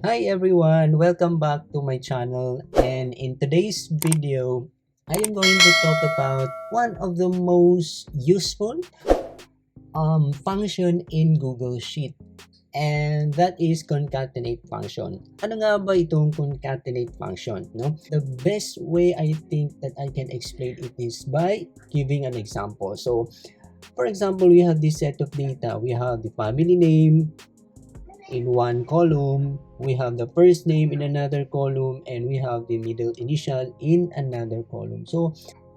Hi everyone, welcome back to my channel, and in today's video I am going to talk about one of the most useful function in Google Sheet, and that is concatenate function. Ano nga ba itong concatenate function? No? The best way I think that I can explain it is by giving an example. So for example, we have this set of data. We have the family name in one column, we have the first name in another column, and we have the middle initial in another column. So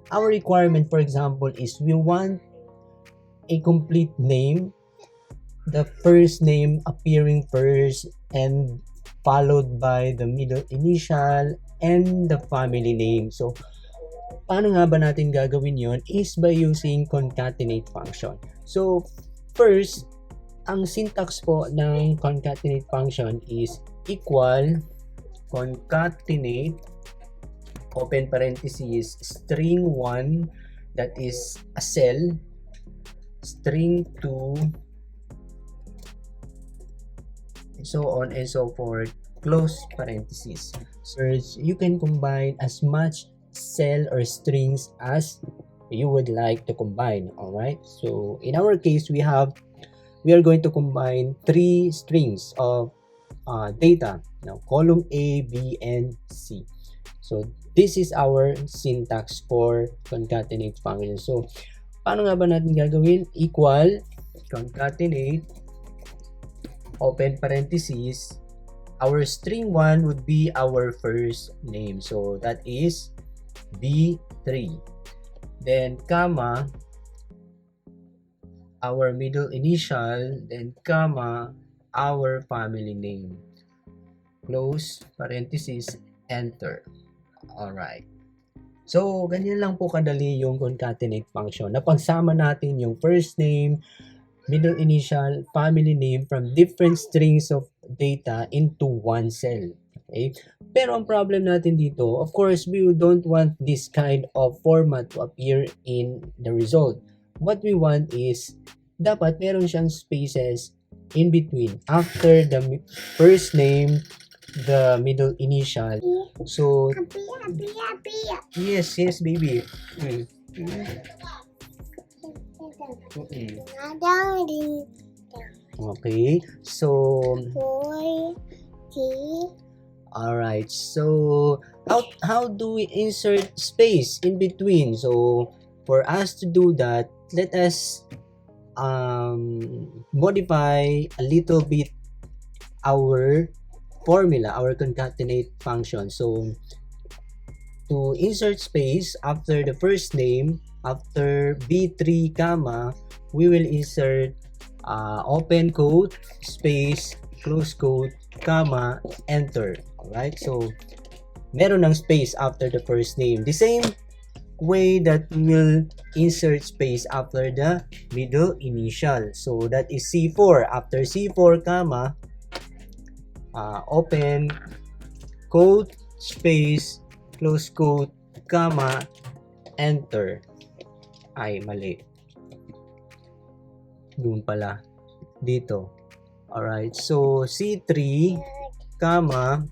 our requirement, for example, is we want a complete name, the first name appearing first and followed by the middle initial and the family name. So paano nga ba natin gagawin yon is by using concatenate function. So first, ang syntax po ng concatenate function is equal concatenate open parenthesis string 1, that is a cell, string 2, so on and so forth, close parenthesis. So you can combine as much cell or strings as you would like to combine. All right, so in our case we are going to combine 3 strings of data. Now, column A, B, and C. So this is our syntax for concatenate function. So paano nga ba natin gagawin? Equal concatenate open parenthesis, our string 1 would be our first name. So that is B3. Then comma our middle initial, then comma our family name, close parenthesis, enter. Alright. So, ganyan lang po kadali yung concatenate function. Napagsama natin yung first name, middle initial, family name from different strings of data into one cell. Okay? Pero ang problem natin dito, of course, we don't want this kind of format to appear in the result. What we want is dapat meron siyang spaces in between after the first name, the middle initial. So yes baby. Okay, so alright, so how do we insert space in between? So for us to do that, let us modify a little bit our formula, our concatenate function. So to insert space after the first name, after B3 comma, we will insert open quote space close quote comma enter. Alright, so meron ng space after the first name, the same way that we will insert space after the middle initial. So that is C4. After C4 comma open quote space close quote comma enter. Ay, mali. Doon pala. Dito. Alright, so C3 comma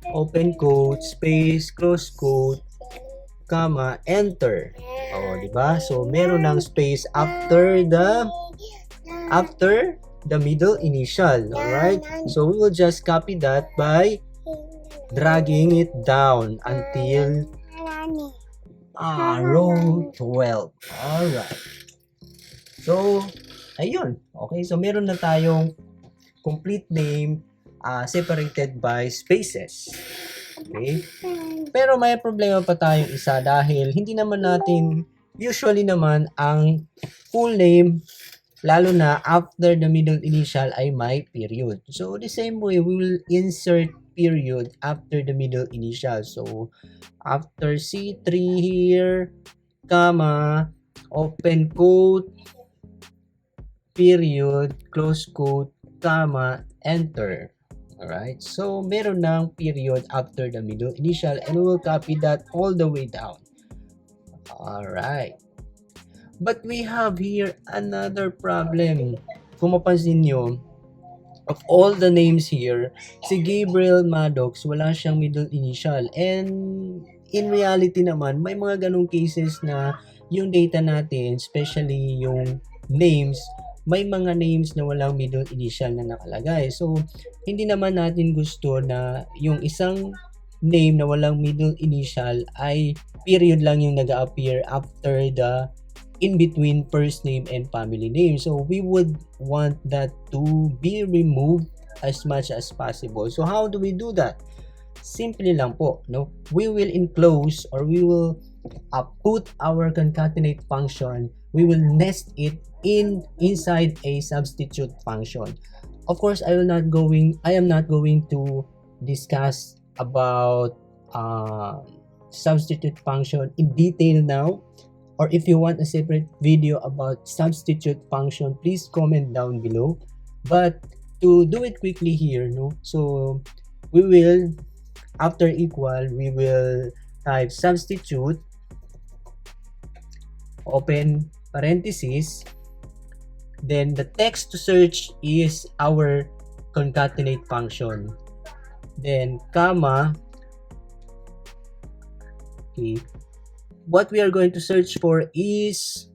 open quote space close quote comma enter. Oh, di ba? So meron ng space after the middle initial. All right? So we will just copy that by dragging it down until row 12. All right. So ayun. Okay, so meron na tayong complete name separated by spaces. Okay? Pero may problema pa tayong isa dahil hindi naman natin usually naman ang full name, lalo na after the middle initial ay may period. So the same way, we will insert period after the middle initial. So after C3 here, comma, open quote, period, close quote, comma, enter. Alright, so meron ng period after the middle initial and we will copy that all the way down. Alright. But we have here another problem. kung mapansin nyo, of all the names here, si Gabriel Maddox, wala siyang middle initial. And in reality naman, may mga ganong cases na yung data natin, especially yung names, may mga names na walang middle initial na nakalagay. So, hindi naman natin gusto na yung isang name na walang middle initial ay period lang yung nag-appear after the in between first name and family name. So we would want that to be removed as much as possible. So how do we do that? Simply lang po, no? We will enclose or we will put our concatenate function, we will nest it inside a substitute function. Of course, I am not going to discuss about substitute function in detail now. Or if you want a separate video about substitute function, please comment down below. But to do it quickly here, no? So we will, after equal, we will type substitute, open parenthesis, then the text to search is our concatenate function, then comma, okay. What we are going to search for is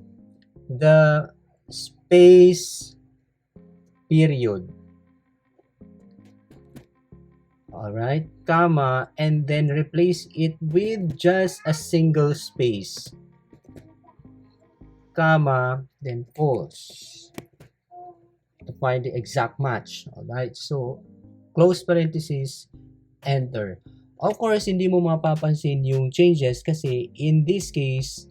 the space period. Alright, comma, and then replace it with just a single space. Comma, then false. To find the exact match. Alright, so close parenthesis, enter. Of course, hindi mo mapapansin yung changes kasi in this case,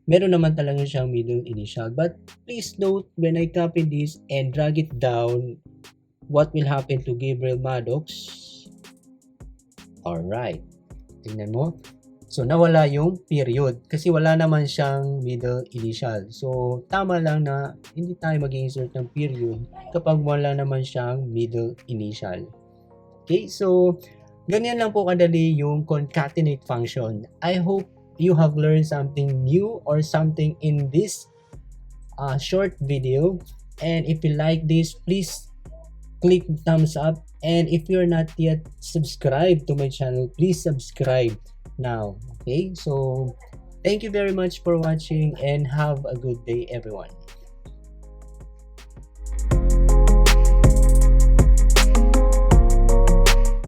meron naman talaga siyang middle initial. But please note, when I copy this and drag it down, what will happen to Gabriel Maddox? Alright. Tingnan mo. So, nawala yung period kasi wala naman siyang middle initial. So, tama lang na hindi tayo mag-insert ng period kapag wala naman siyang middle initial. Okay, so ganyan lang po kadali yung concatenate function. I hope you have learned something new or something in this short video. And if you like this, please click thumbs up. And if you're not yet subscribed to my channel, please subscribe now. Okay, so thank you very much for watching and have a good day, everyone.